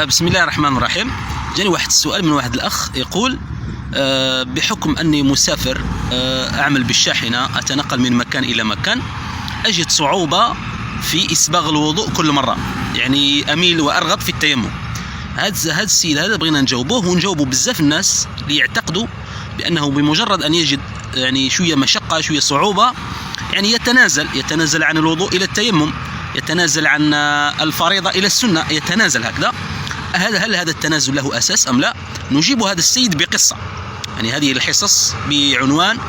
بسم الله الرحمن الرحيم. جاني واحد السؤال من واحد الأخ يقول بحكم أني مسافر، أعمل بالشاحنة، أتنقل من مكان إلى مكان، أجد صعوبة في إسباغ الوضوء كل مرة، يعني أميل وأرغب في التيمم. هذا السيد هذا بغينا نجاوبوه، ونجاوبوا بزاف الناس اللي يعتقدوا بأنه بمجرد أن يجد يعني شوية مشقة شوية صعوبة يعني يتنازل عن الوضوء إلى التيمم، يتنازل عن الفريضة إلى السنة، يتنازل هكذا. هل هذا التنازل له أساس أم لا؟ نجيب هذا السيد بقصة، يعني هذه الحصص بعنوان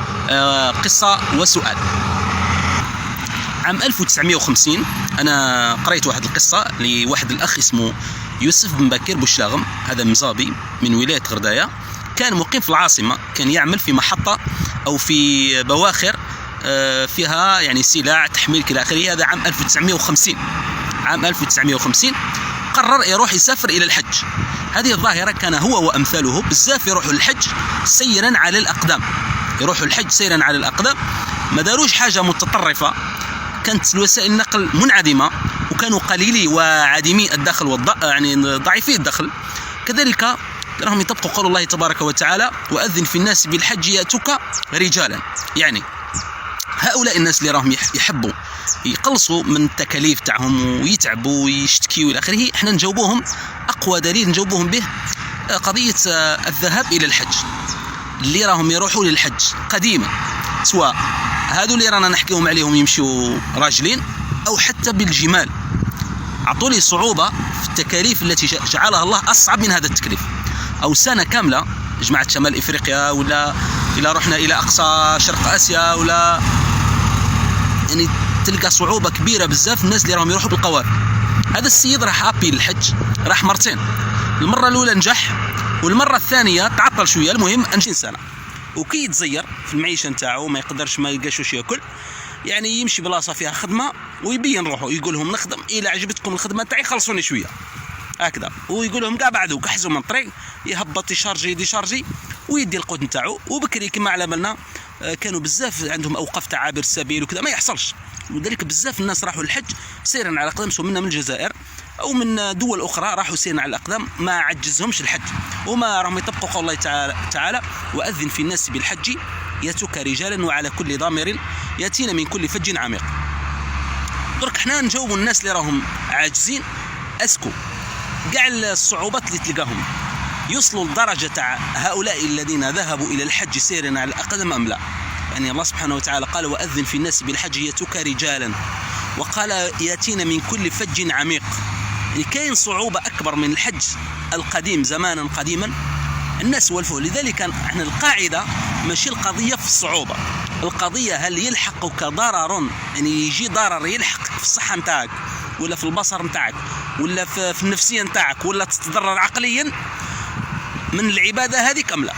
قصة وسؤال. عام 1950 أنا قرأت واحد القصة لواحد الأخ اسمه يوسف بن بكير بوشلاغم، هذا مزابي من ولاية غرداية، كان مقيم في العاصمة، كان يعمل في محطة أو في بواخر فيها يعني سلع تحميل إلى آخره. هذا عام 1950. عام 1950 قرر يروح يسافر إلى الحج. هذه الظاهرة كان هو وأمثاله بزاف يروحوا الحج سيرا على الأقدام، يروحوا الحج سيرا على الأقدام، ما داروش حاجة متطرفة، كانت الوسائل النقل منعدمة، وكانوا قليلي وعديمي الدخل يعني ضعيفي الدخل. كذلك راهم يطبقوا قول الله تبارك وتعالى: وأذن في الناس بالحج يأتوك رجالا. يعني هؤلاء الناس اللي راهم يحبوا يقلصوا من التكاليف تاعهم ويتعبوا ويشتكيوا الى اخره، احنا نجاوبوهم. اقوى دليل نجاوبوهم به قضيه الذهاب الى الحج. اللي راهم يروحوا للحج قديما، سواء هذو اللي رانا نحكيهم عليهم يمشوا راجلين او حتى بالجمال، اعطوا لي صعوبه في التكاليف التي جعلها الله اصعب من هذا التكليف. او سنه كامله جماعه شمال افريقيا، ولا الى رحنا الى اقصى شرق اسيا، ولا يعني تلقى صعوبة كبيرة بزاف الناس اللي راهم يروحوا بالقوارب. هذا السيد راح ابي للحج، راح مرتين، المرة الأولى نجح، والمرة الثانية تعطل شوية، المهم 20 سنة، وكي يتزير في المعيشة نتاعو ما يقدرش، ما يلقاش واش ياكل، يعني يمشي بلاصة فيها خدمة ويبين روحه، يقول لهم نخدم، إلا عجبتكم الخدمة تاعي خلصوني شوية هكذا، ويقول لهم كاع بعدو كحزوا من الطريق، يهبط يشارجي ويدي القوت نتاعو. وبكري كما علمنا كانوا بزاف عندهم اوقاف تعابر السبيل وكذا، ما يحصلش، ولذلك بزاف الناس راحوا الحج سيرا على الاقدام، سواء منا من الجزائر او من دول اخرى، راحوا سيرا على الاقدام، ما عجزهمش الحج، وما راهم يطبقوا قول الله تعالى: واذن في الناس بالحج ياتوك رجالا وعلى كل ضامر ياتين من كل فج عميق. درك احنا نجاوبوا الناس اللي راهم عاجزين، اسكو كاع الصعوبات اللي تلقاهم يوصلوا لدرجة تاع هؤلاء الذين ذهبوا إلى الحج سيرا على الأقدام أم لا؟ يعني الله سبحانه وتعالى قال: وأذن في الناس بالحج يأتوك رجالا، وقال: يأتين من كل فج عميق. يعني كاين صعوبة أكبر من الحج القديم زمانا قديما الناس ولفوه. لذلك احنا القاعدة ماشي القضية في الصعوبة، القضية هل يلحقك ضرر، يعني يجي ضرر يلحق في الصحة نتاعك، ولا في البصر نتاعك، ولا في النفسية نتاعك، ولا تتضرر عقليا من العبادة هذيك أم لا.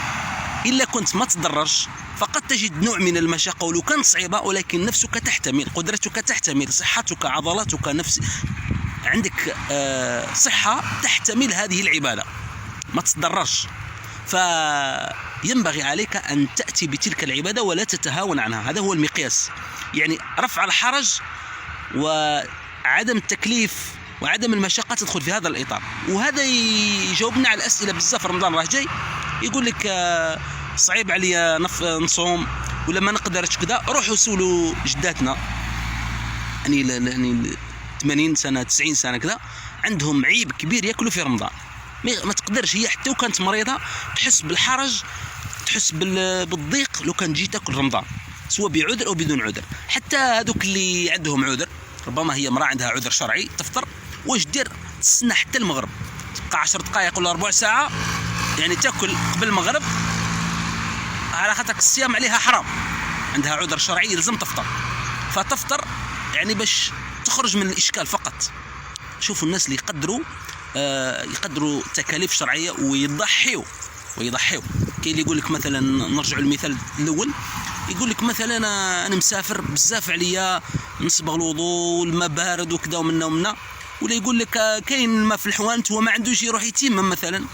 إلا كنت ما تضررش فقد تجد نوع من المشقة ولو كانت صعيبة، ولكن نفسك تحتمل، قدرتك تحتمل، صحتك، عضلاتك، نفس عندك صحة تحتمل هذه العبادة، ما تضررش. فينبغي عليك أن تأتي بتلك العبادة ولا تتهاون عنها، هذا هو المقياس. يعني رفع الحرج وعدم التكليف وعدم المشقة تدخل في هذا الإطار. وهذا يجاوبنا على الأسئلة بزاف. رمضان راه جاي، يقول لك صعيب عليا نصوم ولا ما نقدرش كذا، روحوا سولوا جداتنا، يعني 80 سنة 90 سنة كذا، عندهم عيب كبير يأكلوا في رمضان، ما تقدرش هي حتى وكانت مريضة تحس بالحرج، تحس بالضيق لو كان جيت تاكل رمضان، سواء بعذر أو بدون عذر. حتى هذوك اللي عندهم عذر، ربما هي امرأة عندها عذر شرعي تفطر، واش دير؟ تستنى حتى المغرب، تبقى 10 دقائق ولا ربع ساعة، يعني تاكل قبل المغرب، على خاطر الصيام عليها حرام، عندها عذر شرعي يلزم تفطر، فتفطر يعني باش تخرج من الإشكال فقط. شوفوا الناس اللي يقدروا تكاليف شرعية ويضحيوا. كاين اللي يقول لك مثلا، نرجع للمثال الأول، يقول لك مثلا أنا مسافر بزاف عليا نصبغ الوضوء والماء بارد وكذا ومنا، ولا يقول لك كاين الماء في الحوانت وما عندوش يروح يتيمم مثلا.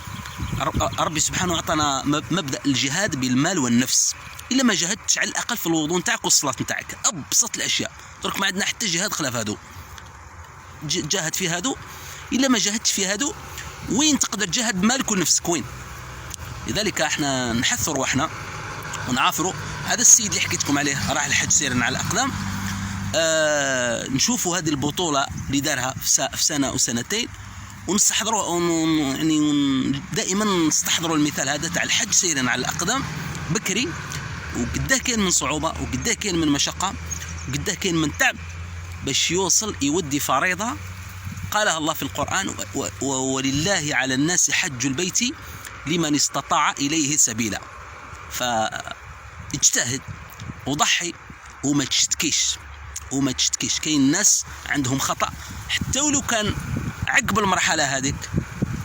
ربي سبحانه أعطانا مبدأ الجهاد بالمال والنفس، إلا ما جاهدتش على الأقل في الوضوء نتاعك والصلاة نتاعك، أبسط الأشياء. درك ما عندنا حتى جهاد خلاف هادو، جاهد في هادو الا ما جاهدتش في هادو وين تقدر تجاهد بمالك ونفسك وين؟ لذلك احنا نحثوا رواحنا ونعافروا. هذا السيد اللي حكيت لكم عليه راح الحج سيرا على الاقدام. نشوفوا هذه البطوله اللي دارها في سنه او سنتين، ونستحضروا يعني دائما نستحضروا المثال هذا تاع الحج سيرا على الاقدام بكري، وقداه كاين من صعوبه، وقداه كاين من مشقه، وقداه كاين من تعب باش يوصل يودي فريضه قالها الله في القرآن: ولله على الناس حج البيت لمن استطاع إليه سبيلا. فاجتهد وضحي وما تشتكيش. كاين ناس عندهم خطأ حتى ولو كان عقب المرحلة هذيك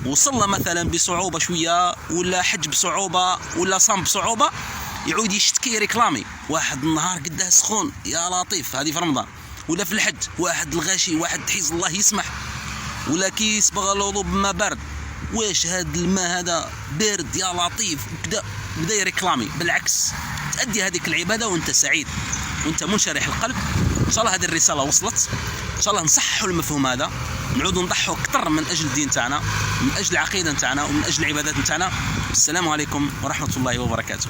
وصل مثلا بصعوبة شوية، ولا حج بصعوبة، ولا صام بصعوبة، يعود يشتكي ريكلامي. واحد النهار قداه سخون يا لطيف، هذه في رمضان، ولا في الحج واحد الغاشي، واحد تحيز الله يسمح، ولا كي يصبغ الوضوء بما بارد، واش هاد الماء هذا بارد يا لطيف، بدا يريكلامي. بالعكس، تأدي هذيك العبادة وانت سعيد وانت منشرح القلب. ان شاء الله هذه الرسالة وصلت، ان شاء الله نصححوا المفهوم هذا، نعودوا نضحوا اكثر من اجل الدين تاعنا، من اجل العقيدة تاعنا، ومن اجل العبادات تاعنا. السلام عليكم ورحمة الله وبركاته.